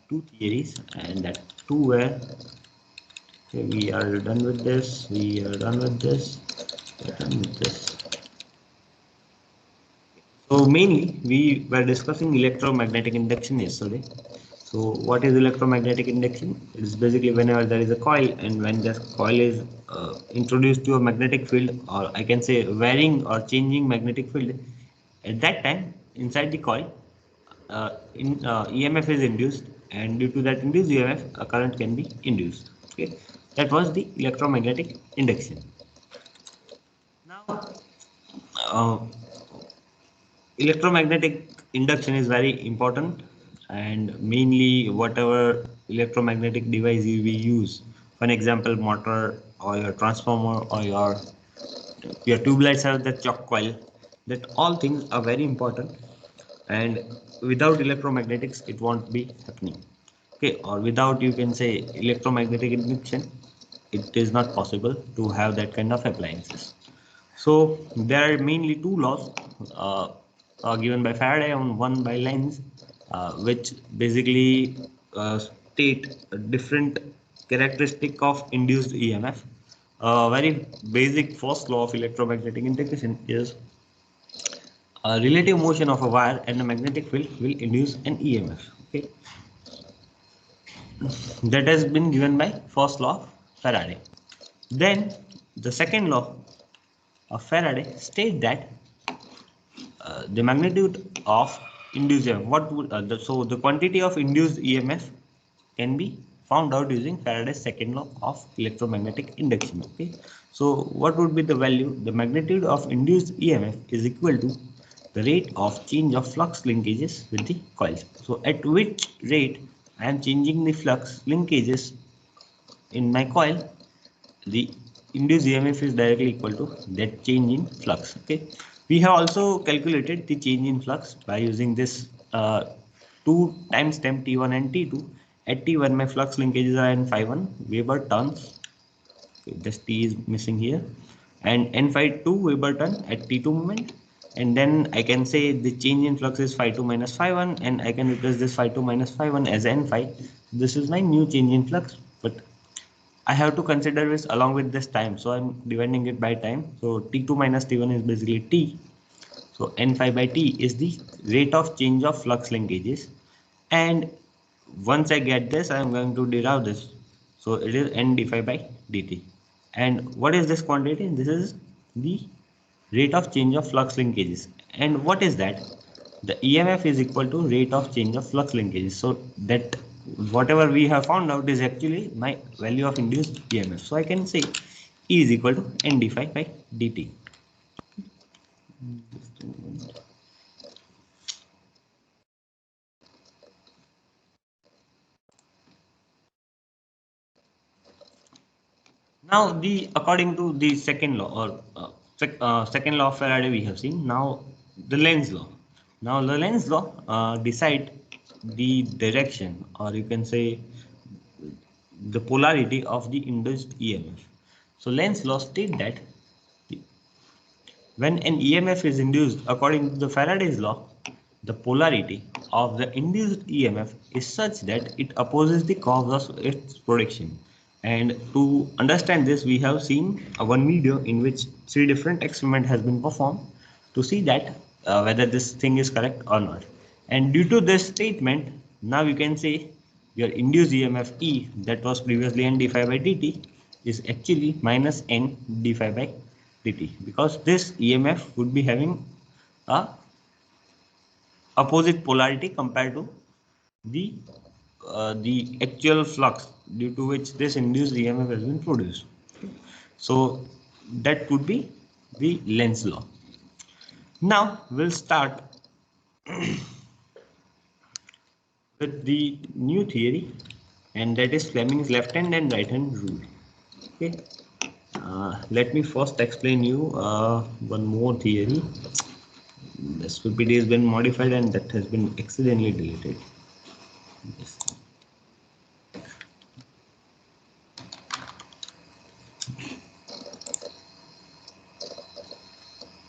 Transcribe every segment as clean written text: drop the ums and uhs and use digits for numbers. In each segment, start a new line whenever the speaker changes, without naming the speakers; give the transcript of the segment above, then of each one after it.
two theories, and that two were, okay, we are done with this, we are done with this, we are done with this. So mainly we were discussing electromagnetic induction yesterday. So what is electromagnetic induction? It is basically whenever there is a coil, and when this coil is introduced to a magnetic field, or I can say varying or changing magnetic field, at that time inside the coil EMF is induced, and due to that induced EMF a current can be induced. Okay, that was the electromagnetic induction. Now uh, electromagnetic induction is very important, and mainly whatever electromagnetic device we use, for example motor or your transformer or your tube lights have that chock coil, that all things are very important, and without electromagnetics it won't be happening. Okay, or without, you can say, electromagnetic induction, it is not possible to have that kind of appliances. So there are mainly two laws given by Faraday and one by Lenz, which basically state a different characteristic of induced EMF. A very basic first law of electromagnetic induction is a relative motion of a wire and a magnetic field will induce an EMF. Okay, that has been given by first law of Faraday. Then the second law of Faraday states that the magnitude of induced EMF, so the quantity of induced EMF can be found out using Faraday's second law of electromagnetic induction. Okay, so what would be the value? The magnitude of induced EMF is equal to the rate of change of flux linkages with the coils. So at which rate I am changing the flux linkages in my coil, the induced EMF is directly equal to that change in flux. Okay, we have also calculated the change in flux by using this two times temp T1 and T2. At T1 my flux linkages are in phi 1 Weber turns. Okay, this T is missing here, and n phi 2 Weber turn at T2 moment, and then I can say the change in flux is phi 2 minus phi 1, and I can replace this phi 2 minus phi 1 as n phi. This is my new change in flux, but I have to consider this along with this time, so I'm dividing it by time. So T2 minus T1 is basically T. So N phi by T is the rate of change of flux linkages, and once I get this, I am going to derive this. So it is N d phi by dt. And what is this quantity? This is the rate of change of flux linkages. And what is that? The EMF is equal to rate of change of flux linkages. So that whatever we have found out is actually my value of induced EMF. So I can say E is equal to N d phi by dt. Now, according to the second law, or second law of Faraday, we have seen now the Lenz law. Now the Lenz law decide the direction, or you can say the polarity of the induced EMF. So Lenz law state that when an EMF is induced according to the Faraday's law, the polarity of the induced EMF is such that it opposes the cause of its production. And to understand this, we have seen one video in which three different experiments has been performed to see that whether this thing is correct or not. And due to this statement, now you can say your induced EMF E, that was previously N d phi by dt, is actually minus N d phi by dt, because this EMF would be having a opposite polarity compared to the actual flux due to which this induced EMF has been produced. So that would be the Lenz law. Now we'll start with the new theory, and that is Fleming's left hand and right hand rule. Okay, let me first explain you one more theory. This PPT has been modified and that has been accidentally deleted. Yes.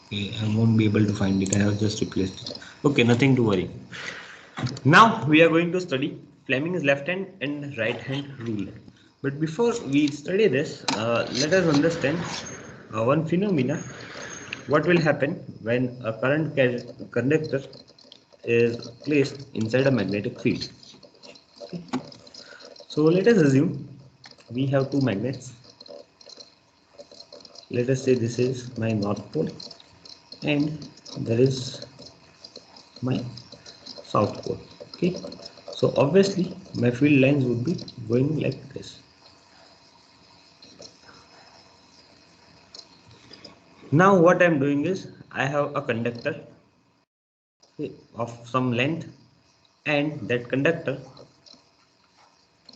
Okay, I won't be able to find it. I have just replaced it. Okay, nothing to worry. Now we are going to study Fleming's left hand and right hand rule. But before we study this, let us understand one phenomena. What will happen when a current conductor is placed inside a magnetic field? Okay. So let us assume we have two magnets. Let us say this is my north pole and there is my south pole. Okay. So obviously my field lines would be going like this. Now what I am doing is I have a conductor of some length and that conductor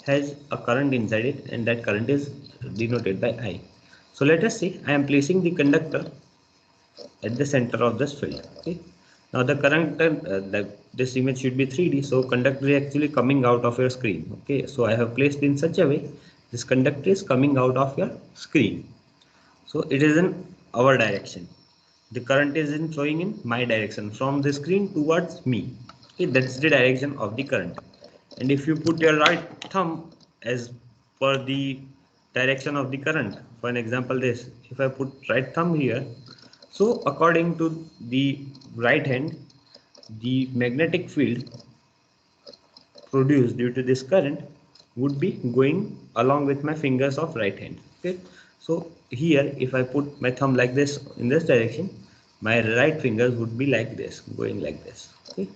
has a current inside it and that current is denoted by I. So let us say I am placing the conductor at the center of this field. Okay. Now the current this image should be 3D, so conductor is actually coming out of your screen. Okay, so I have placed in such a way this conductor is coming out of your screen. So it is in our direction. The current is in flowing in my direction from the screen towards me. Okay, that's the direction of the current. And if you put your right thumb as per the direction of the current, for an example this, if I put right thumb here, so according to the right hand, the magnetic field produced due to this current would be going along with my fingers of right hand. Okay, so here if I put my thumb like this in this direction, my right fingers would be like this, going like this. Okay,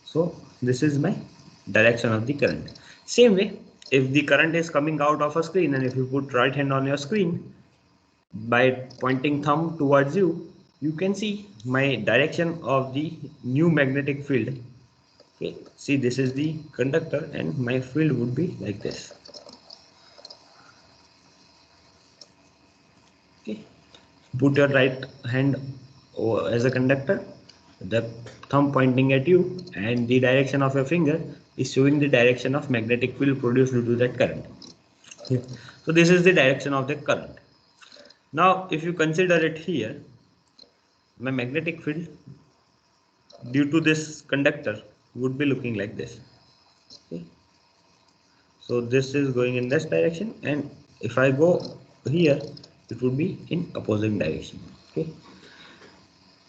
so this is my direction of the current. Same way, if the current is coming out of a screen and if you put right hand on your screen, by pointing thumb towards you, you can see my direction of the new magnetic field. Okay, see this is the conductor and my field would be like this. Okay, put your right hand as a conductor, the thumb pointing at you and the direction of your finger is showing the direction of magnetic field produced due to that current. Okay. So this is the direction of the current. Now if you consider it here, my magnetic field due to this conductor would be looking like this. Okay. So this is going in this direction and if I go here it would be in opposing direction. Okay.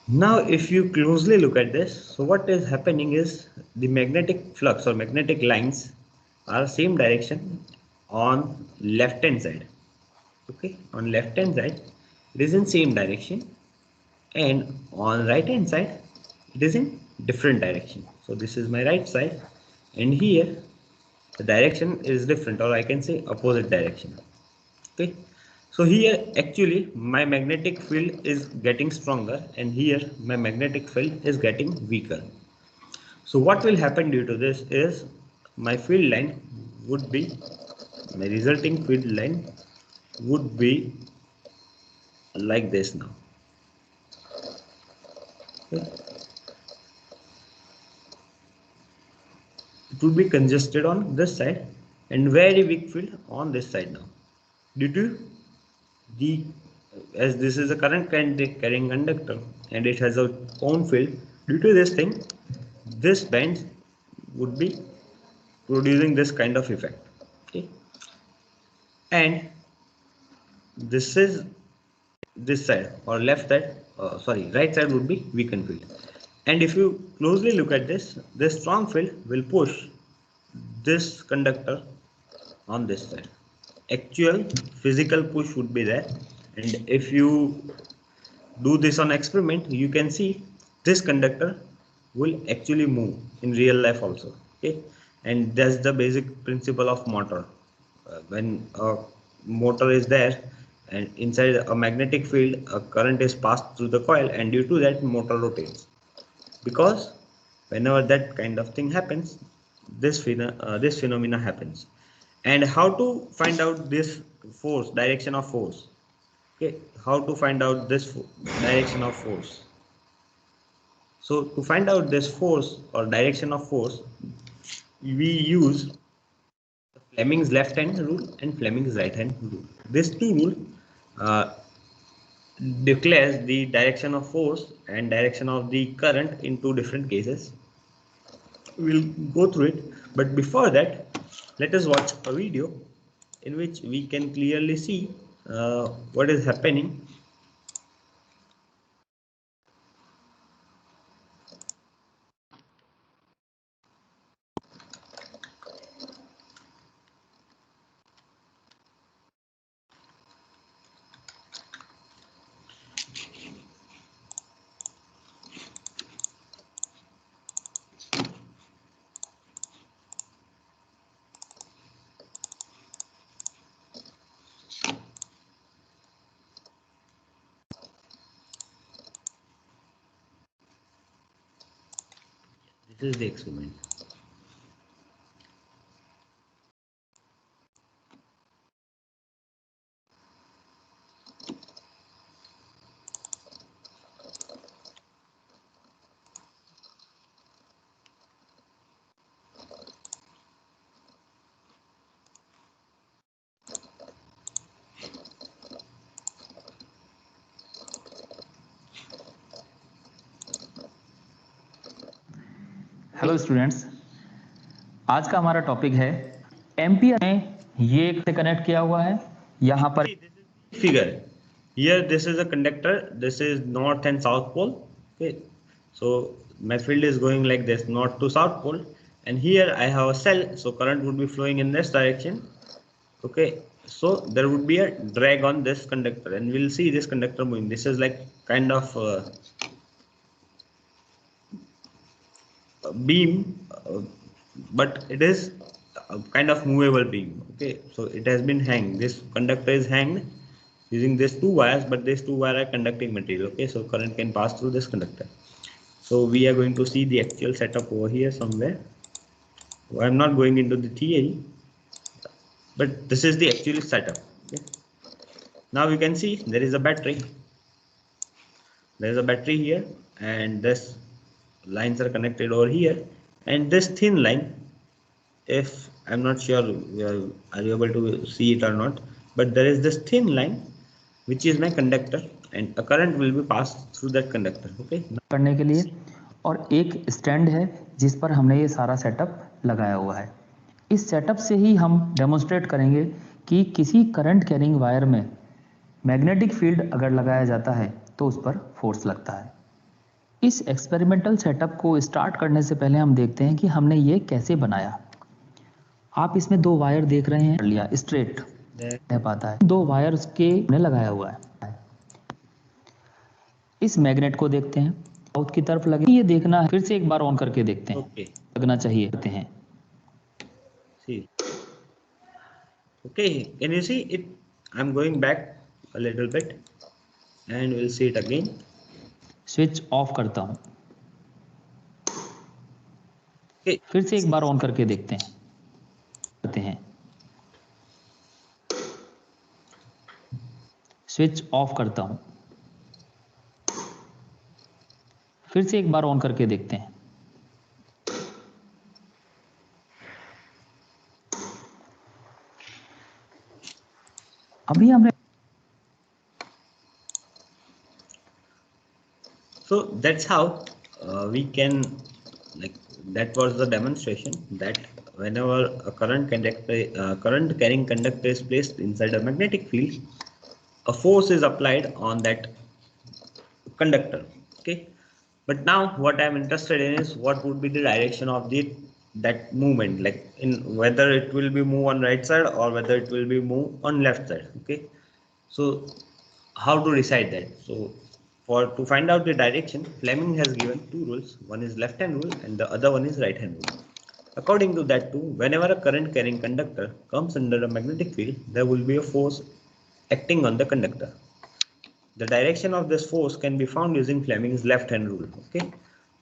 Now if you closely look at this, so what is happening is the magnetic flux or magnetic lines are same direction on left hand side. Okay, on left hand side it is in same direction and on right hand side it is in different direction. So this is my right side and here the direction is different, or I can say opposite direction. Okay, so here actually my magnetic field is getting stronger and here my magnetic field is getting weaker. So what will happen due to this is my field line would be, my resulting field line would be like this now. Okay. It would be congested on this side and very weak field on this side now, due to the, as this is a current carrying conductor and it has a own field, due to this thing this band would be producing this kind of effect. Okay, and this is this side or left side, sorry, right side would be weakened field. And if you closely look at this strong field will push this conductor on this side. Actual physical push would be there, and if you do this on experiment, you can see this conductor will actually move in real life also. Okay, and that's the basic principle of motor. When a motor is there and inside a magnetic field a current is passed through the coil, and due to that motor rotates, because whenever that kind of thing happens, this phenomena happens. And how to find out this force, direction of force? Okay, how to find out this direction of force? So to find out this force or direction of force, we use Fleming's left hand rule and Fleming's right hand rule. These two rules uh, declares the direction of force and direction of the current in two different cases. we'll go through it, but before that, let us watch a video in which we can clearly see what is happening. This is the experiment.
Hello students, आज का हमारा topic है ampere में ये से connect किया हुआ है। यहाँ पर
figure here, this is a conductor, this is north and south pole. Okay, so my field is going like this, north to south pole, and here I have a cell, so current would be flowing in this direction. Okay, so there would be a drag on this conductor, and we'll see this conductor moving. This is like kind of beam, but it is a kind of movable beam. Okay, so it has been hanged, this conductor is hanged using these two wires, but these two wires are conducting material. Okay, so current can pass through this conductor. So we are going to see the actual setup over here somewhere. I'm not going into the theory, but this is the actual setup. Okay, now you can see there is a battery. There is a battery here, and this lines are connected over here, and this thin line, if I'm not sure are you able to see it or not, but there is this thin line which is my conductor, and a current will be passed through that conductor. Okay,
करने के लिए, और एक stand है जिस पर हमने ये सारा सेटअप लगाया हुआ है। इस सेटअप से ही हम डेमोन्स्ट्रेट करेंगे कि किसी करंट कैरिंग वायर में मैग्नेटिक फील्ड अगर लगाया जाता है तो उस पर फोर्स लगता है। इस एक्सपेरिमेंटल सेटअप को स्टार्ट करने से पहले हम देखते हैं कि हमने ये कैसे बनाया। आप इसमें दो वायर देख रहे हैं, लिया स्ट्रेट रह पाता है, दो वायर्स के हमने लगाया हुआ है। इस मैग्नेट को देखते हैं, साउथ की तरफ लगे, ये देखना है, फिर से एक बार ऑन करके देखते हैं।
okay,
लगना चाहिए करते हैं।
see, okay, can you see it? I'm going back a little bit and we'll see it again.
Switch off करता हूं,
Okay,
फिर से एक बार ऑन करके देखते हैं करते हैं। स्विच ऑफ करता हूं, फिर से एक बार ऑन करके देखते हैं। अभी हमने
so that's how we can, like, that was the demonstration that whenever a current carrying conductor is placed inside a magnetic field, a force is applied on that conductor. Okay, but now what I'm interested in is what would be the direction of that movement, like in whether it will be move on right side or whether it will be move on left side. Okay, so how to decide that? So to find out the direction, Fleming has given two rules. One is left hand rule and the other one is right hand rule. According to that too, whenever a current carrying conductor comes under a magnetic field, there will be a force acting on the conductor. The direction of this force can be found using Fleming's left hand rule. Okay,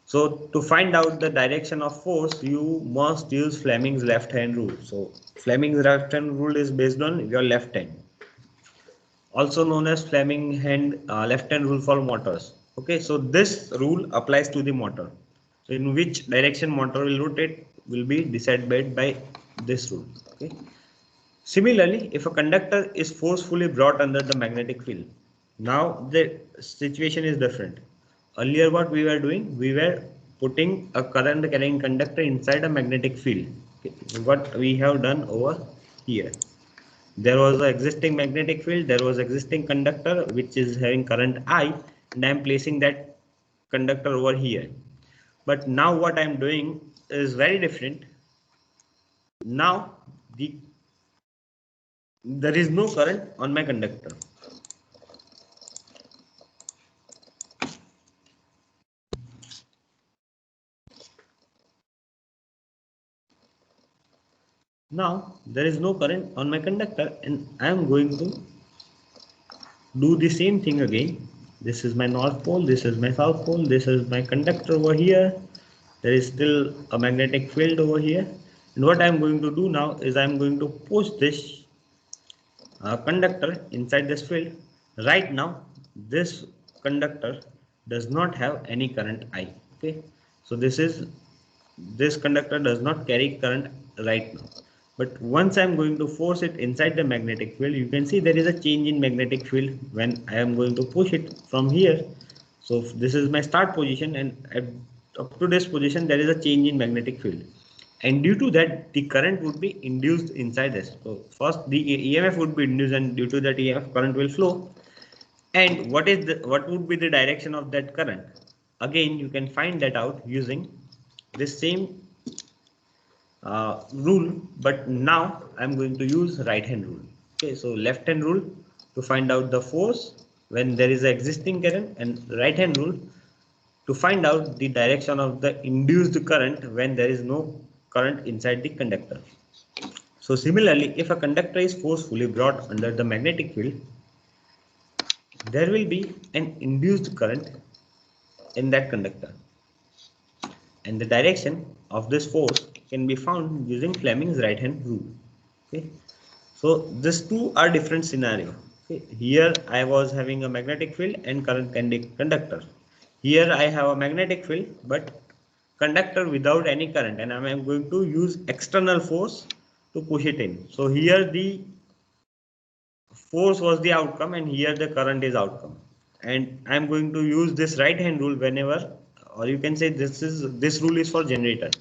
so to find out the direction of force, you must use Fleming's left hand rule. So Fleming's left hand rule is based on your left hand, also known as Fleming left hand rule for motors. Okay, so this rule applies to the motor. So in which direction motor will rotate will be decided by this rule. Okay, similarly, if a conductor is forcefully brought under the magnetic field, now the situation is different. Earlier what we were doing, we were putting a current carrying conductor inside a magnetic field. Okay. What we have done over here. There was an existing magnetic field, there was existing conductor which is having current I, and I am placing that conductor over here. But now what I am doing is very different. Now there is no current on my conductor. Now there is no current on my conductor, and I am going to do the same thing again. This is my north pole, this is my south pole, this is my conductor over here. There is still a magnetic field over here, and what I am going to do now is I am going to push this conductor inside this field. Right now this conductor does not have any current I. Okay, so this conductor does not carry current right now, but once I am going to force it inside the magnetic field, you can see there is a change in magnetic field when I am going to push it from here. So this is my start position, and up to this position there is a change in magnetic field, and due to that the current would be induced inside this. So first the EMF would be induced, and due to that EMF current will flow. And what would be the direction of that current? Again, you can find that out using this same rule, but now I'm going to use right hand rule. Okay, so left hand rule to find out the force when there is an existing current, and right hand rule to find out the direction of the induced current when there is no current inside the conductor. So similarly, if a conductor is forcefully brought under the magnetic field, there will be an induced current in that conductor, and the direction of this force can be found using Fleming's right hand rule. Okay, so these two are different scenario. Okay, here I was having a magnetic field and current conductor. Here I have a magnetic field but conductor without any current, and I am going to use external force to push it in. So here the force was the outcome, and here the current is outcome, and I am going to use this right hand rule whenever, or you can say this rule is for generator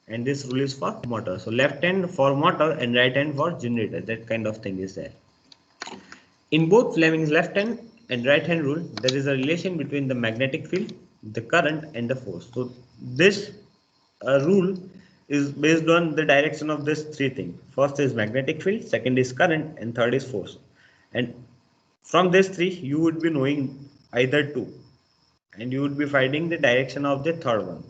and this rule is for motor. So left hand for motor and right hand for generator, that kind of thing is there. In both Fleming's left hand and right hand rule, there is a relation between the magnetic field, the current and the force. So this rule is based on the direction of these three things. First is magnetic field, second is current, and third is force. And from these three you would be knowing either two, and you would be finding the direction of the third one.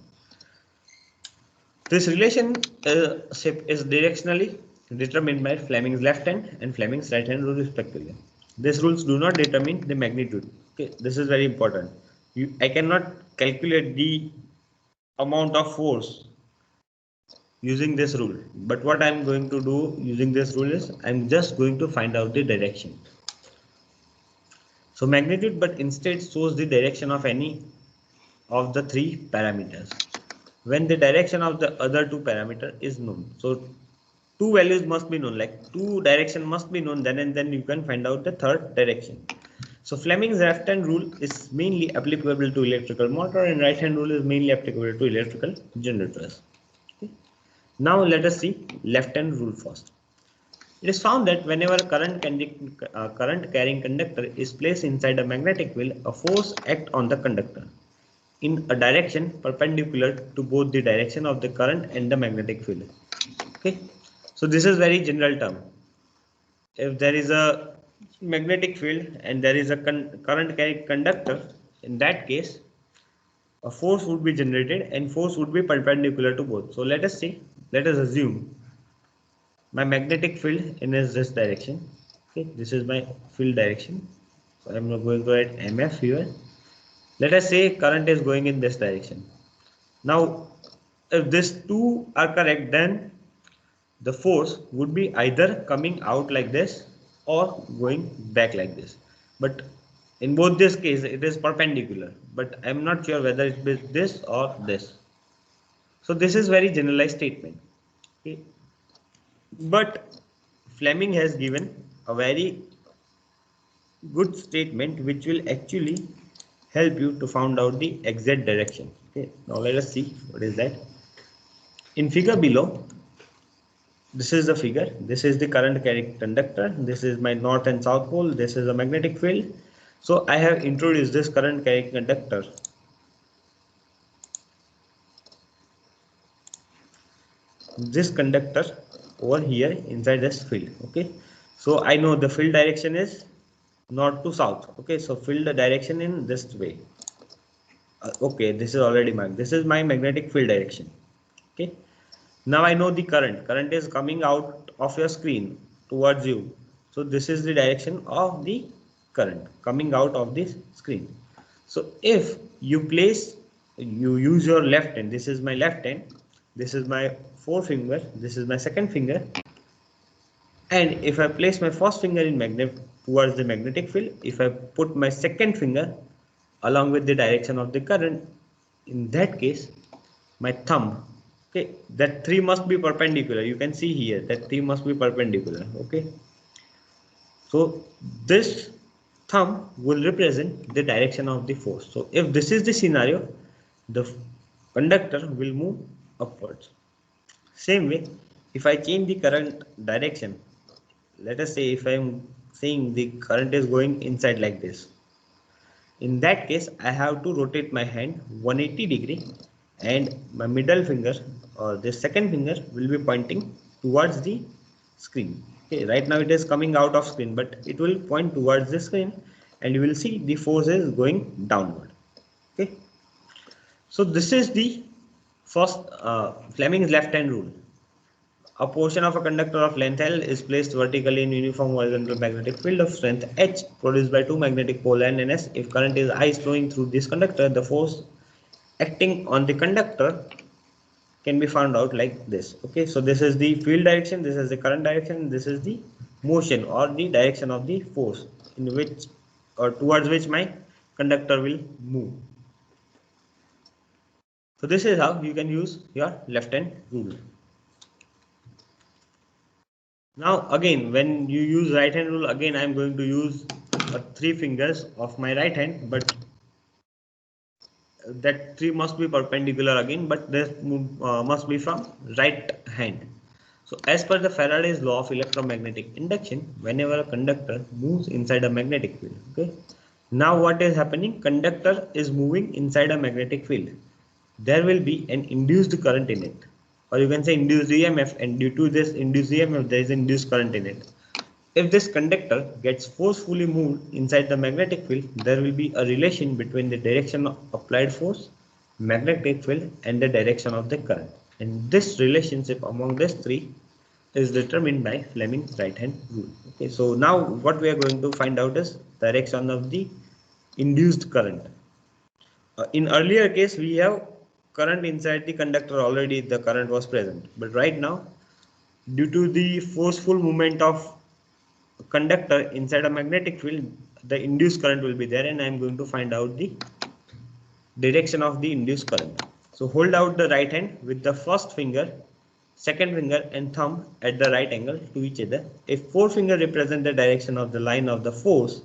This relationship is directionally determined by Fleming's left hand and Fleming's right hand rule respectively. These rules do not determine the magnitude. Okay, this is very important. I cannot calculate the amount of force using this rule, but what I am going to do using this rule is I am just going to find out the direction. So magnitude but instead shows the direction of any of the three parameters when the direction of the other two parameter is known. So two values must be known, like two direction must be known, then and then you can find out the third direction. So Fleming's left hand rule is mainly applicable to electrical motor, and right hand rule is mainly applicable to electrical generators. Okay. Now let us see left hand rule first. It is found that whenever a current carrying conductor is placed inside a magnetic field, a force acts on the conductor in a direction perpendicular to both the direction of the current and the magnetic field. Okay, so this is very general term. If there is a magnetic field and there is a current carrying conductor, in that case a force would be generated and force would be perpendicular to both. So let us assume my magnetic field in this direction. Okay, this is my field direction, so I am going to write MF here. Let us say current is going in this direction. Now if these two are correct, then the force would be either coming out like this or going back like this, but in both this case it is perpendicular, but I am not sure whether it is this or this. So this is very generalized statement. Okay. But Fleming has given a very good statement which will actually help you to find out the exact direction. Okay, now let us see what is that. In figure below, this is the figure. This is the current carrying conductor. This is my north and south pole. This is a magnetic field. So I have introduced this current carrying conductor. This conductor over here inside this field. Okay, so I know the field direction is north to south. Okay, so field the direction in this way. Okay, this is already marked. This is my magnetic field direction. Okay, now I know the current. Current is coming out of your screen towards you. So this is the direction of the current coming out of this screen. So if you use your left hand, this is my left hand, this is my forefinger, this is my second finger, and if I place my first finger in magnet towards the magnetic field, if I put my second finger along with the direction of the current, in that case my thumb, okay, that three must be perpendicular. You can see here that three must be perpendicular. Okay, so this thumb will represent the direction of the force. So if this is the scenario, the conductor will move upwards. Same way, if I change the current direction, let us say if I am saying the current is going inside like this, in that case I have to rotate my hand 180 degree, and my middle finger or the second finger will be pointing towards the screen. Okay, right now it is coming out of screen, but it will point towards the screen, and you will see the force is going downward. Okay, so this is the first Fleming's left hand rule. A portion of a conductor of length L is placed vertically in uniform horizontal magnetic field of strength H produced by two magnetic pole N and S. If current is I flowing through this conductor, the force acting on the conductor can be found out like this. Okay, so this is the field direction, this is the current direction, this is the motion or the direction of the force in which or towards which my conductor will move. So this is how you can use your left hand rule. Now again, when you use right hand rule, again I am going to use three fingers of my right hand, but that three must be perpendicular again, but this must be from right hand. So as per the Faraday's law of electromagnetic induction, whenever a conductor moves inside a magnetic field, okay, now what is happening? Conductor is moving inside a magnetic field. There will be an induced current in it, or you can say induced EMF, and due to this induced EMF there is induced current in it. If this conductor gets forcefully moved inside the magnetic field, there will be a relation between the direction of applied force, magnetic field, and the direction of the current. And this relationship among these three is determined by Fleming's right hand rule. Okay, so now what we are going to find out is direction of the induced current. In earlier case, we have current inside the conductor, already the current was present, but right now due to the forceful movement of conductor inside a magnetic field, the induced current will be there, and I am going to find out the direction of the induced current. So hold out the right hand with the first finger, second finger and thumb at the right angle to each other. If forefinger represent the direction of the line of the force,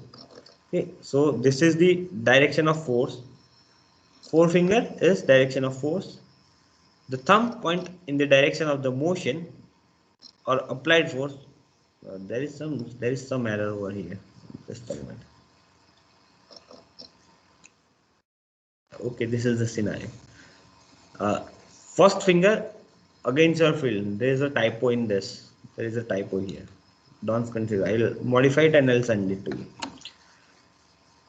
okay, so this is the direction of force. Forefinger is direction of force. The thumb point in the direction of the motion or applied force. There is some error over here. Just a moment. Okay, this is the scenario. First finger against your field. There is a typo in this. There is a typo here. Don't confuse. I will modify it and I'll send it to you.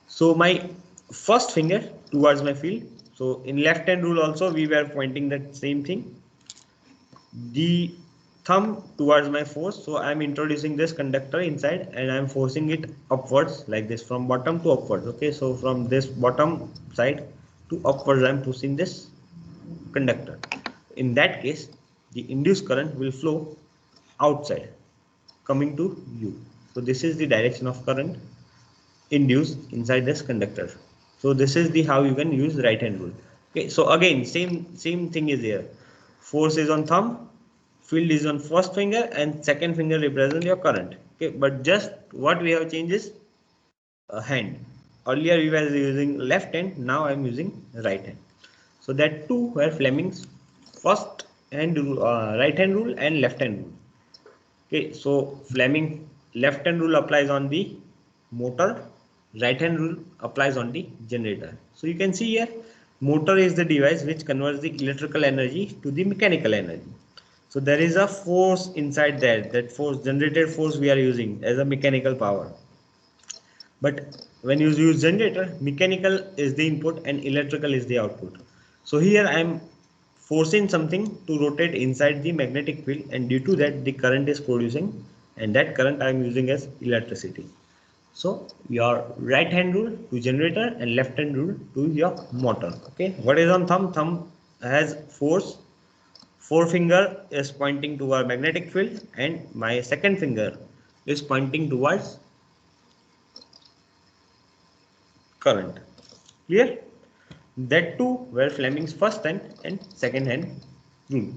So my first finger towards my field. So in left hand rule also we were pointing that same thing. The thumb towards my force. So I am introducing this conductor inside and I am forcing it upwards like this, from bottom to upwards. Okay, so from this bottom side to upwards I am pushing this conductor. In that case, the induced current will flow outside, coming to you. So this is the direction of current induced inside this conductor. So this is the how you can use right hand rule. Okay, so again same thing is here. Force is on thumb, field is on first finger, and second finger represents your current. Okay, but just what we have changed is a hand. Earlier we were using left hand, now I am using right hand. So that two were Fleming's first hand rule, right hand rule and left hand rule. Okay, so Fleming left hand rule applies on the motor, right hand rule applies on the generator. So you can see here, motor is the device which converts the electrical energy to the mechanical energy. So there is a force inside there, that force, generated force we are using as a mechanical power. But when you use generator, mechanical is the input and electrical is the output. So here I am forcing something to rotate inside the magnetic field, and due to that the current is producing, and that current I am using as electricity. So your right hand rule to generator and left hand rule to your motor. Okay, what is on thumb? Thumb has force. Forefinger is pointing toward magnetic field, and my second finger is pointing towards current. Clear? That two were Fleming's first hand and second hand rule.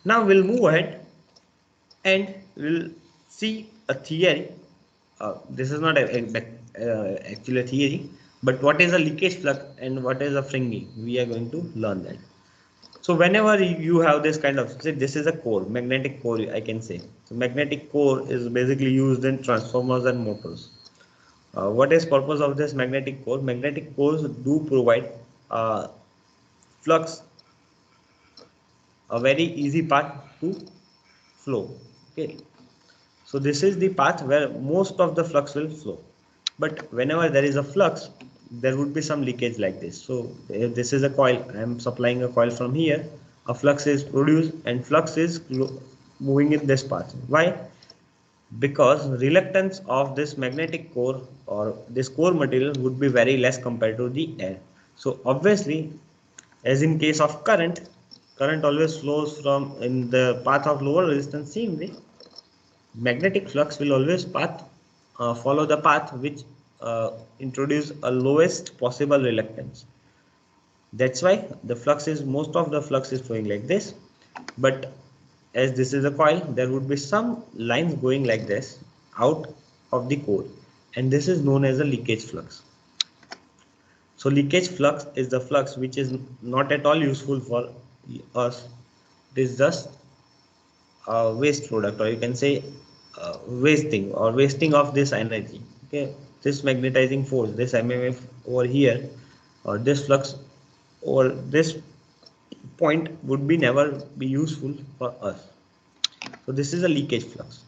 Now we'll move ahead and we'll see a theory. This is not actually a theory, but what is a leakage flux and what is a fringing? We are going to learn that. So whenever you have this kind of, say this is a core, magnetic core, I can say. So magnetic core is basically used in transformers and motors. What is purpose of this magnetic core? Magnetic cores do provide flux, a very easy path to flow. Okay, so this is the path where most of the flux will flow. But whenever there is a flux, there would be some leakage like this. So if this is a coil, I am supplying a coil from here, a flux is produced and flux is moving in this path. Why? Because reluctance of this magnetic core or this core material would be very less compared to the air. So obviously, as in case of current always flows from in the path of lower resistance. Same way, magnetic flux will always follow the path which introduce a lowest possible reluctance. That's why the flux is, most of the flux is flowing like this. But as this is a coil, there would be some lines going like this out of the core, and this is known as a leakage flux. So leakage flux is the flux which is not at all useful for us. It is just a waste product, or you can say wasting of this energy. Okay, this magnetizing force, this MMF over here, or this flux or this point would be never be useful for us. So this is a leakage flux.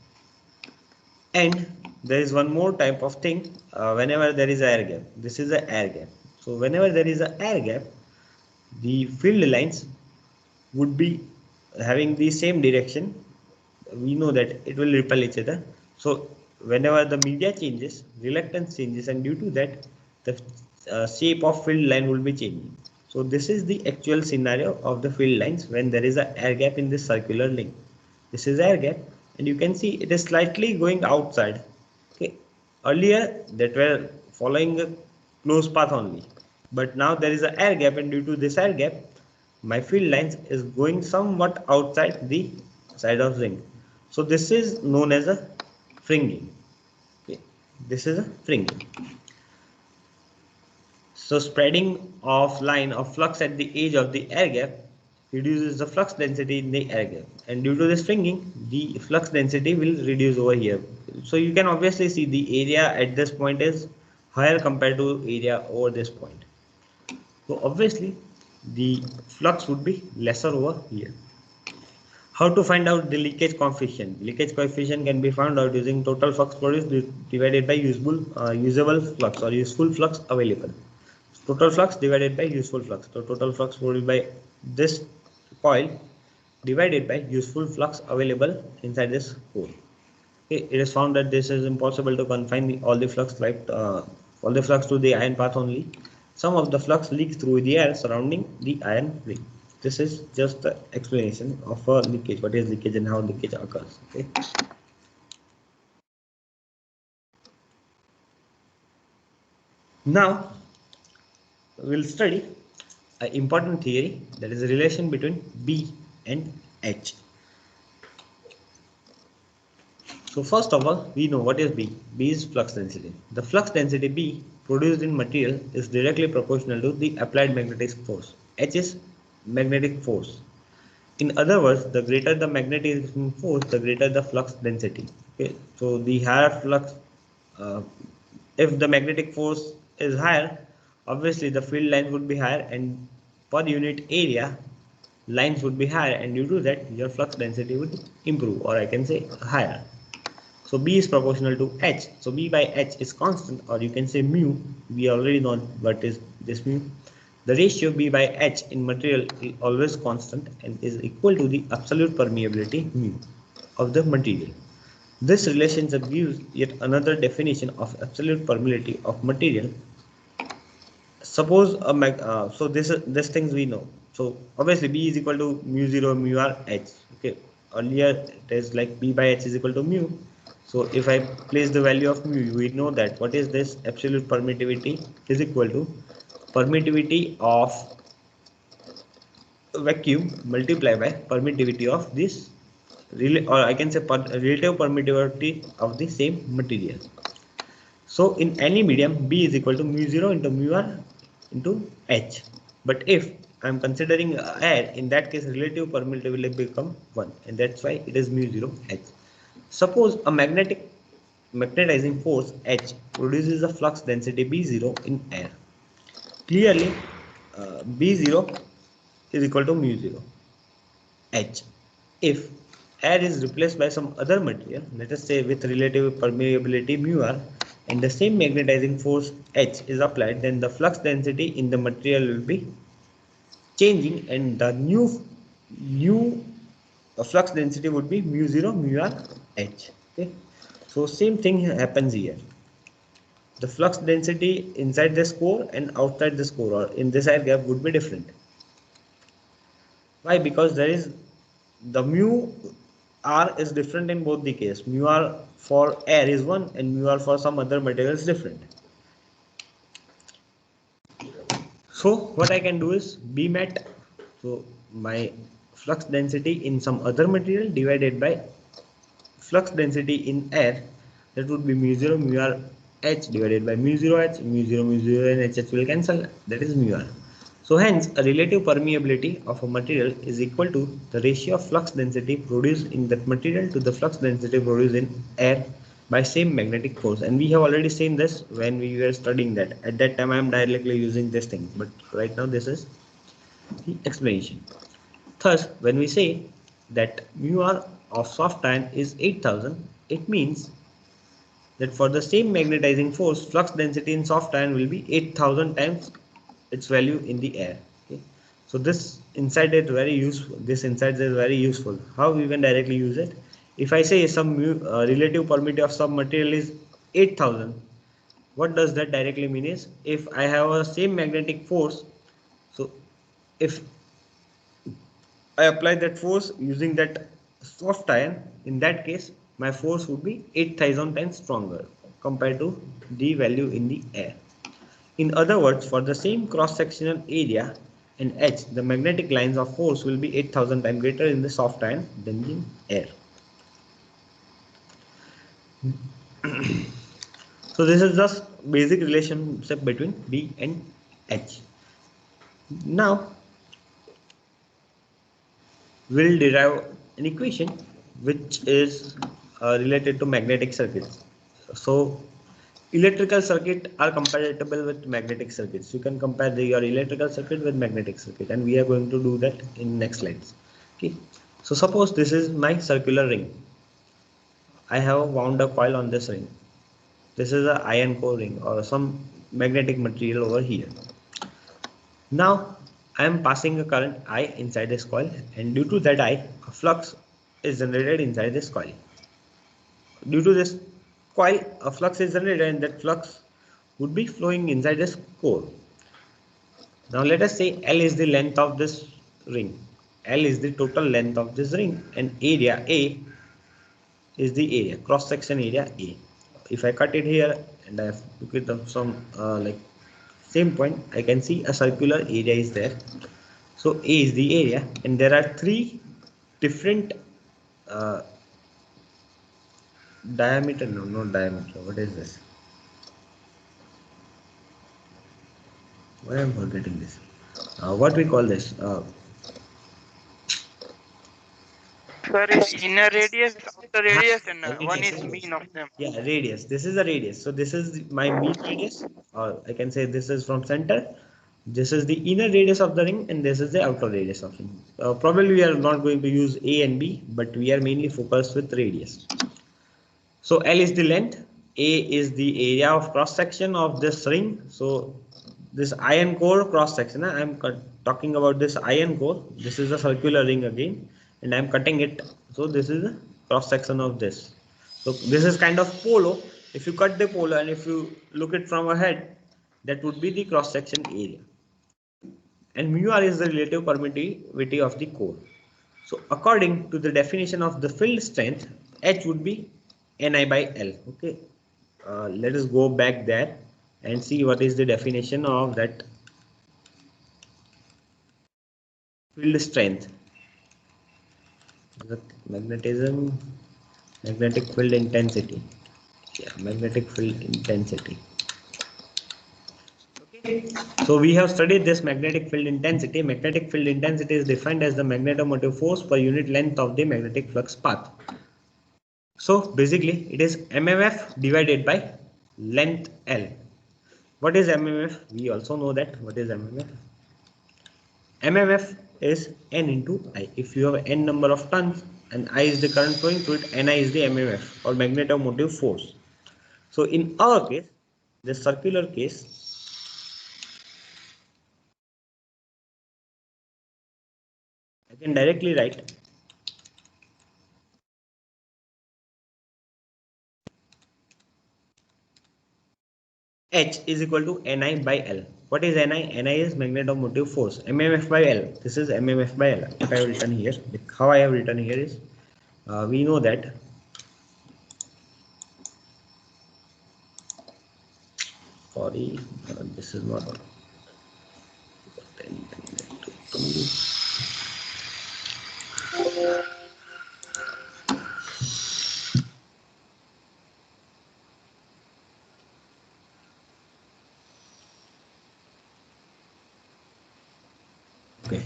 And there is one more type of thing, whenever there is air gap. This is an air gap. So whenever there is an air gap, the field lines would be having the same direction. We know that it will repel each other. So whenever the media changes, reluctance changes, and due to that the shape of field line will be changing. So this is the actual scenario of the field lines when there is an air gap in this circular link. This is air gap, and you can see it is slightly going outside. Okay, earlier that were following a closed path only, but now there is an air gap, and due to this air gap my field lines is going somewhat outside the side of ring. So this is known as a fringing. Okay, this is a fringing. So spreading of line of flux at the edge of the air gap reduces the flux density in the air gap, and due to this fringing the flux density will reduce over here. So you can obviously see the area at this point is higher compared to area over this point. So obviously the flux would be lesser over here. How to find out the leakage coefficient? Leakage coefficient can be found out using total flux produced divided by usable flux or useful flux available. Total flux divided by useful flux. So total flux produced by this coil divided by useful flux available inside this core. Okay, it is found that this is impossible to confine all the flux to the iron path only. Some of the flux leaks through the air surrounding the iron ring. This is just the explanation of a leakage. What is leakage and how leakage occurs? Okay. Now we'll study an important theory, that is a relation between B and H. So first of all, we know what is B. B is flux density. The flux density B produced in material is directly proportional to the applied magnetic force H is magnetic force. In other words, the greater the magnetic force, the greater the flux density. Okay, so the higher flux, uh, if the magnetic force is higher, obviously the field line would be higher, and per unit area, lines would be higher, and due to that, your flux density would improve, or I can say higher. So B is proportional to H. So B by H is constant, or you can say mu. We already know what is this mu. The ratio B by H in material is always constant and is equal to the absolute permeability mu of the material. This relationship gives yet another definition of absolute permeability of material. Suppose so this things we know. So obviously B is equal to mu 0 mu r H. Okay, earlier it is like B by H is equal to mu. So if I place the value of mu, we know that what is this absolute permittivity is equal to permittivity of vacuum multiplied by permittivity of this, or I can say relative permittivity of the same material. So in any medium, B is equal to mu 0 into mu r into H. But if I am considering air, in that case relative permittivity will become 1, and that's why it is mu 0 H. Suppose a magnetizing force H produces a flux density B0 in air. Clearly, B0 is equal to mu 0 H. If air is replaced by some other material, let us say with relative permeability mu r, and the same magnetizing force H is applied, then the flux density in the material will be changing, and the new flux density would be mu 0 mu r H. Okay, so same thing happens here. The flux density inside this core and outside this core, or in this air gap, would be different. Why? Because there is the mu r is different in both the case. Mu r for air is one, and mu r for some other material is different. So what I can do is B mat. So my flux density in some other material divided by flux density in air, that would be mu 0 mu r H divided by mu 0 H. Mu 0 mu 0 and H will cancel, that is mu r. So hence a relative permeability of a material is equal to the ratio of flux density produced in that material to the flux density produced in air by same magnetic force. And we have already seen this when we were studying that. At that time I am directly using this thing, but right now this is the explanation. Thus, when we say that mu r of soft iron is 8000, it means that for the same magnetizing force, flux density in soft iron will be 8000 times its value in the air. Okay, so this insight is very useful. This insight is very useful. How we can directly use it? If I say some relative permittivity of some material is 8000, what does that directly mean is, if I have a same magnetic force, so if I apply that force using that soft iron, in that case my force would be 8000 times stronger compared to the value in the air. In other words, for the same cross-sectional area in H, the magnetic lines of force will be 8000 times greater in the soft iron than in air. So this is just basic relationship between B and H. Now we'll derive an equation which is related to magnetic circuits. So electrical circuit are compatible with magnetic circuits. You can compare your electrical circuit with magnetic circuit, and we are going to do that in next slides. Okay, so suppose this is my circular ring. I have wound a coil on this ring. This is an iron core ring or some magnetic material over here. Now I am passing a current I inside this coil, and due to that I, a flux is generated inside this coil. Due to this coil, a flux is generated, and that flux would be flowing inside this core. Now let us say L is the length of this ring. L is the total length of this ring, and area A is the area, cross section area A. If I cut it here and I have took it up some like same point, I can see a circular area is there. So A is the area, and there are three different uh, diameter. No, not diameter. What is this? Why am I forgetting this? what we call this?
Sir, is inner radius, outer radius, and one
Radius,
is
radius.
mean of them.
Yeah, radius. This is a radius. So this is my mean radius, or I can say this is from center. This is the inner radius of the ring, and this is the outer radius of ring. Probably we are not going to use A and B, but we are mainly focused with radius. So L is the length, A is the area of cross section of this ring. So this iron core cross section, I am talking about this iron core. This is a circular ring again, and I am cutting it. So this is the cross section of this. So this is kind of polo. If you cut the polo and if you look it from ahead, that would be the cross section area. And mu r is the relative permittivity of the core. So according to the definition of the field strength, H would be Ni by L. Okay, let us go back there and see what is the definition of that field strength. The magnetism, magnetic field intensity. Yeah, magnetic field intensity. Okay. So we have studied this magnetic field intensity. Magnetic field intensity is defined as the magnetomotive force per unit length of the magnetic flux path. So basically it is MMF divided by length L. What is MMF? We also know that. What is MMF? MMF is N into I. If you have N number of turns and I is the current flowing through it, Ni is the MMF or magnetomotive force. So in our case, this circular case, I can directly write H is equal to Ni by L. What is Ni? Ni is magnetomotive force. MMF by L. This is MMF by L. If I have written here, how I have written here is, we know that sorry, this is not okay.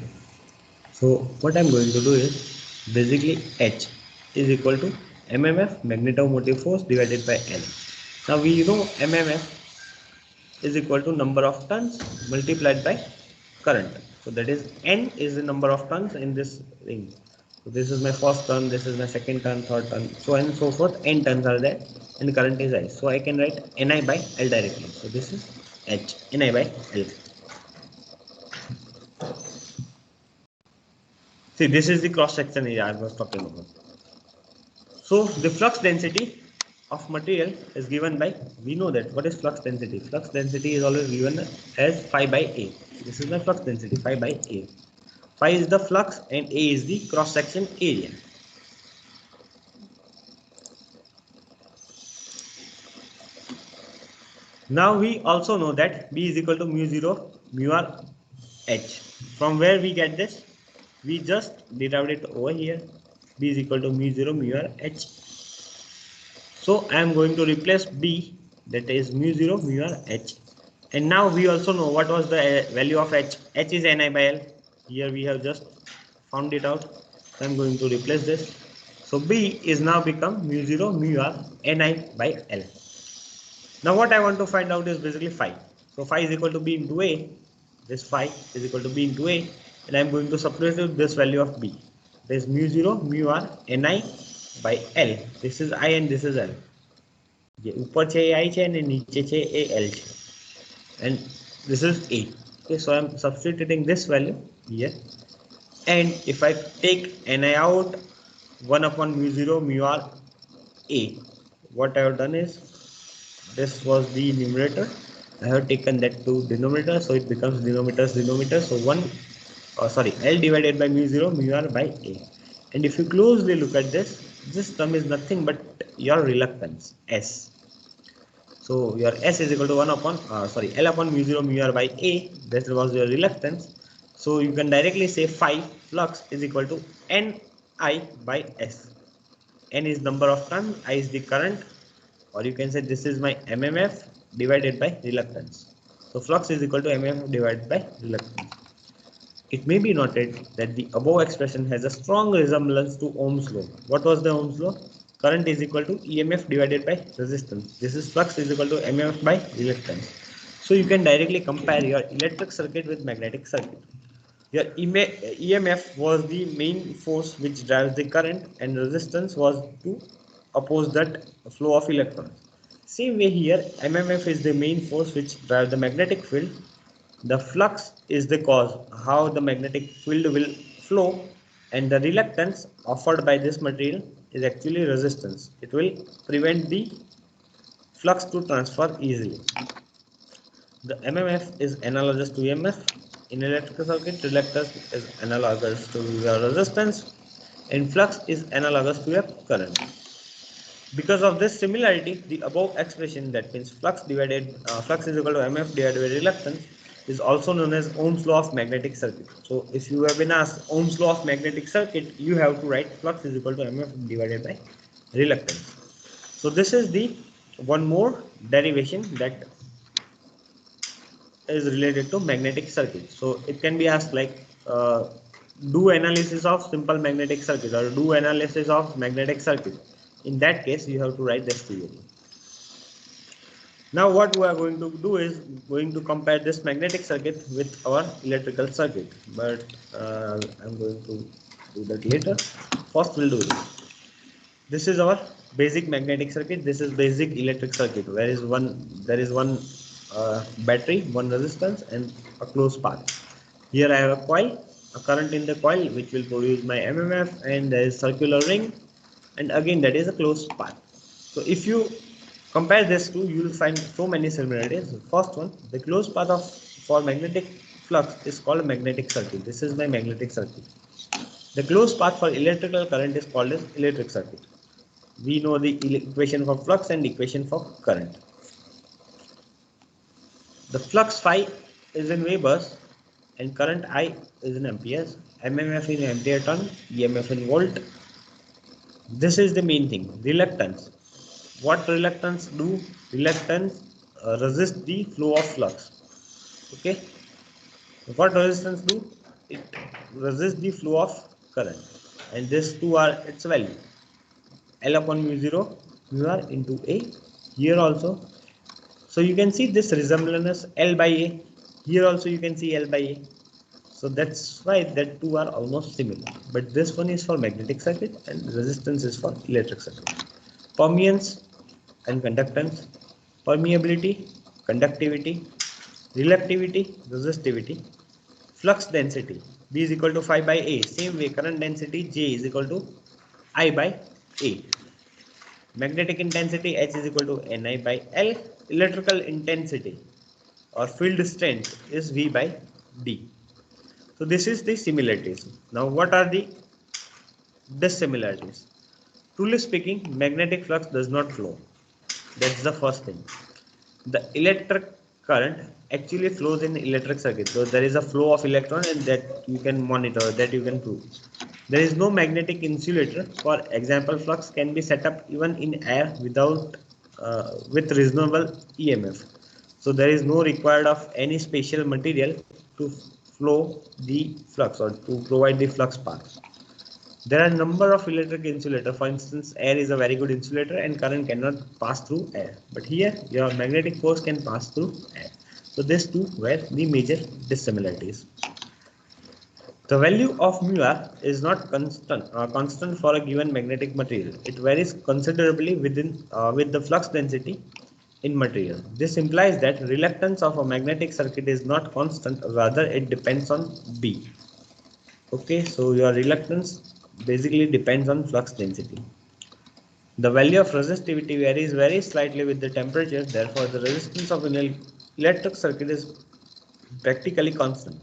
So what I'm going to do is basically H is equal to MMF magnetomotive force divided by L. Now we know MMF is equal to number of turns multiplied by current. So that is N is the number of turns in this ring. So this is my first turn, this is my second turn, third turn, so on and so forth. N turns are there and the current is I. So I can write Ni by L directly. So this is H, Ni by L. See, this is the cross section area I was talking about. So the flux density of material is given by, we know that what is flux density. Flux density is always given as phi by A. This is my flux density, phi by A. Phi is the flux and A is the cross section area. Now we also know that B is equal to mu 0 mu r H. From where we get this? We just derived it over here. B is equal to mu 0 mu r H. So I am going to replace B, that is mu 0 mu r H. And now we also know what was the value of H. H is Ni by L. Here we have just found it out. So I am going to replace this. So B is now become mu 0 mu r Ni by L. Now what I want to find out is basically phi. So phi is equal to B into A. This phi is equal to B into A. And I am going to substitute this value of B. This is mu 0 mu r Ni by L. This is I and this is L. જે ઉપર છે એ I છે અને નીચે છે એ L છે. And this is A. Okay, so I am substituting this value here. And if I take Ni out, 1 upon mu 0 mu r A, what I have done is, this was the numerator. I have taken that to denominator, so it becomes denominator. So L divided by mu 0 mu r by A. And if you closely look at this term is nothing but your reluctance, S. So your S is equal to L upon mu 0 mu r by A. That was your reluctance. So you can directly say phi flux is equal to Ni by S. N is number of turns, I is the current, or you can say this is my MMF divided by reluctance. So flux is equal to MMF divided by reluctance. It may be noted that the above expression has a strong resemblance to Ohm's law. What was the Ohm's law? Current is equal to EMF divided by resistance. This is flux is equal to MMF by reluctance. So you can directly compare your electric circuit with magnetic circuit. Your EMF was the main force which drives the current, and resistance was to oppose that flow of electrons. Same way here, MMF is the main force which drives the magnetic field. The flux is the cause how the magnetic field will flow, and the reluctance offered by this material is actually resistance. It will prevent the flux to transfer easily. The MMF is analogous to EMF. In electrical circuit, reluctance is analogous to your resistance, and flux is analogous to your current. Because of this similarity, the above expression, that means flux is equal to MF divided by reluctance, is also known as Ohm's law of magnetic circuit. So if you have been asked Ohm's law of magnetic circuit, you have to write flux is equal to MF divided by reluctance. So this is the one more derivation that is related to magnetic circuit. So it can be asked like do analysis of simple magnetic circuit or do analysis of magnetic circuit. In that case, you have to write this theory. Now what we are going to do is going to compare this magnetic circuit with our electrical circuit, but I'm going to do that later. First we'll do this. This is our basic magnetic circuit. This is basic electric circuit. There is one battery, one resistance, and a closed path. Here I have a coil, a current in the coil which will produce my MMF, and there is circular ring, and again that is a closed path. So if you compare this two, you will find so many similarities. First one, the closed path for magnetic flux is called magnetic circuit. This is my magnetic circuit. The closed path for electrical current is called as electric circuit. We know the equation for flux and equation for current. The flux phi is in Webers and current I is in amperes, MMF in ampere turn, EMF in volt. This is the main thing. Reluctance. What reluctance do? Reluctance resists the flow of flux. Okay. What resistance do? It resists the flow of current. And these two are its value. L upon mu0 mu r into A. Here also. So you can see this resemblance L by A. Here also you can see L by A. So that's why that two are almost similar. But this one is for magnetic circuit and resistance is for electric circuit. Permeance and conductance, permeability, conductivity, reluctivity, resistivity, flux density, B is equal to phi by A. Same way, current density J is equal to I by A. Magnetic intensity H is equal to Ni by L. Electrical intensity or field strength is V by D. So this is the similarities. Now what are the dissimilarities? Truly speaking, magnetic flux does not flow. That's the first thing. The electric current actually flows in electric circuit. So there is a flow of electron, and that you can monitor, that you can prove. There is no magnetic insulator. For example, flux can be set up even in air without with reasonable EMF. So there is no required of any special material to flow the flux or to provide the flux path. There are a number of electric insulator. For instance, air is a very good insulator and current cannot pass through air. But here your magnetic force can pass through air. So these two were the major dissimilarities. The value of mu r is not constant for a given magnetic material. It varies considerably with the flux density in material. This implies that reluctance of a magnetic circuit is not constant, rather it depends on B. Okay, so your reluctance basically depends on flux density. The value of resistivity varies very slightly with the temperature, therefore the resistance of an electric circuit is practically constant.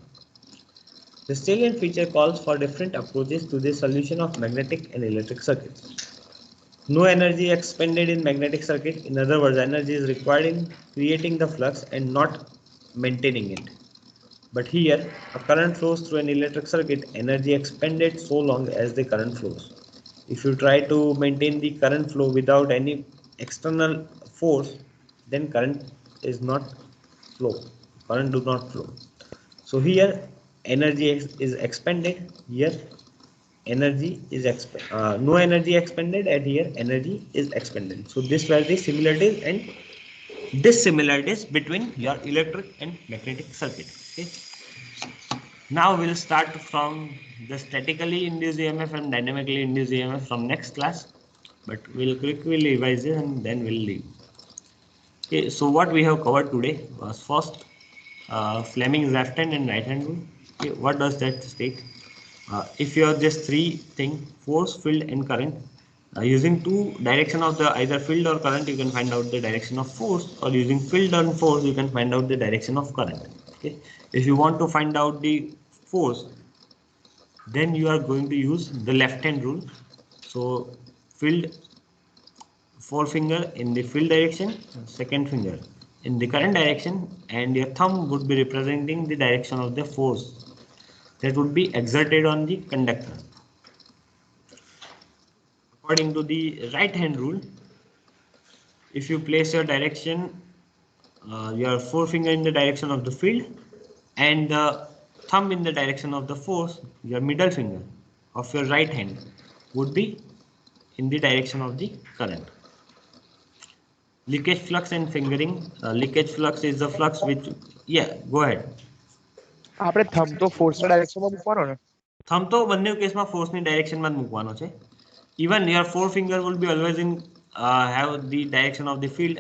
The salient feature calls for different approaches to the solution of magnetic and electric circuits. No energy expended in magnetic circuit, in other words, energy is required in creating the flux and not maintaining it. But here, a current flows through an electric circuit, energy expended so long as the current flows. If you try to maintain the current flow without any external force, then current is not flow. Current do not flow. So here, energy is expended. Here energy is no energy expended, and here energy is expended. So these were the similarities and dissimilarities between your electric and magnetic circuit. Okay. Now we'll start from the statically induced EMF and dynamically induced EMF from next class, but we'll quickly revise this and then we'll leave. Okay, so what we have covered today was first Fleming's left hand and right hand rule. Okay, what does that state? If you have just three things, force, field and current, using two direction of the either field or current, you can find out the direction of force, or using field and force, you can find out the direction of current. Okay, if you want to find out the force, then you are going to use the left hand rule. So field, forefinger in the field direction, second finger in the current direction, and your thumb would be representing the direction of the force that would be exerted on the conductor. According to the right hand rule, if you place your direction, your forefinger in the direction of the field and the thumb in the direction of the force, your middle finger of your right hand would be in the direction of the current. Leakage flux and fingering. Leakage flux is the flux which, yeah, go ahead.
આપણે thumb તો ફોર્સના ડાયરેક્શનમાં મૂકવાનો ને
thumb તો બંને કેસમાં ફોર્સની ડાયરેક્શનમાં જ મૂકવાનો છે. Even your forefinger will be always in have the direction of the field,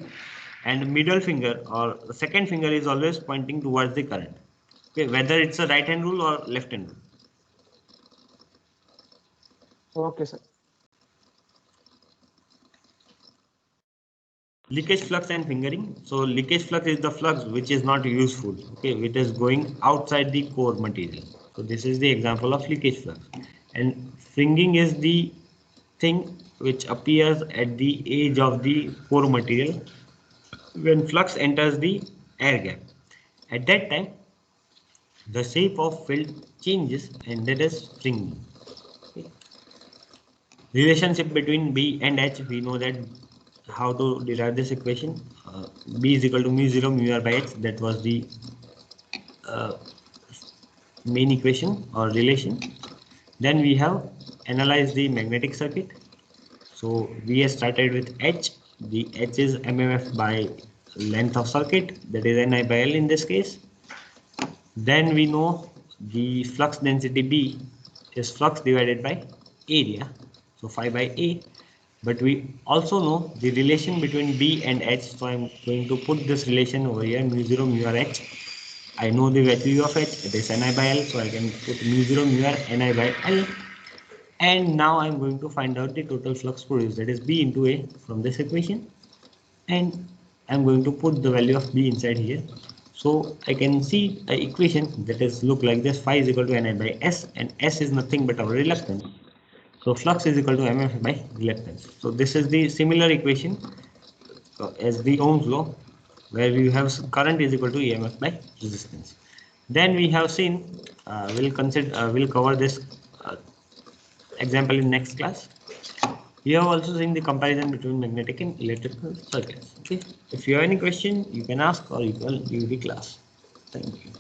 and middle finger or the second finger is always pointing towards the current. Okay, whether it's a right hand rule or left hand rule.
Okay sir.
Leakage flux and fingering. So leakage flux is the flux which is not useful. Okay, it is going outside the core material. So this is the example of leakage flux. And fringing is the thing which appears at the edge of the core material when flux enters the air gap. At that time, the shape of field changes and that is fringing. Okay. Relationship between B and H, we know that how to derive this equation. B is equal to mu 0 mu r by H. That was the main equation or relation. Then we have analyzed the magnetic circuit. So we have started with H. The H is MMF by length of circuit, that is Ni by L in this case. Then we know the flux density B is flux divided by area, so phi by A. But we also know the relation between B and H, so I'm going to put this relation over here, mu 0 mu r H. I know the value of H, it is Ni by L, so I can put mu 0 mu r Ni by L. And now I'm going to find out the total flux produced, that is B into A from this equation. And I'm going to put the value of B inside here. So I can see an equation that is look like this: phi is equal to Ni by S, and S is nothing but our reluctance. So flux is equal to MF by reluctance. So this is the similar equation as the Ohm's law, where we have current is equal to EMF by resistance. Then we have seen, we'll cover this example in next class. We have also seen the comparison between magnetic and electrical circuits. Okay. If you have any question, you can ask or you will leave the class. Thank you.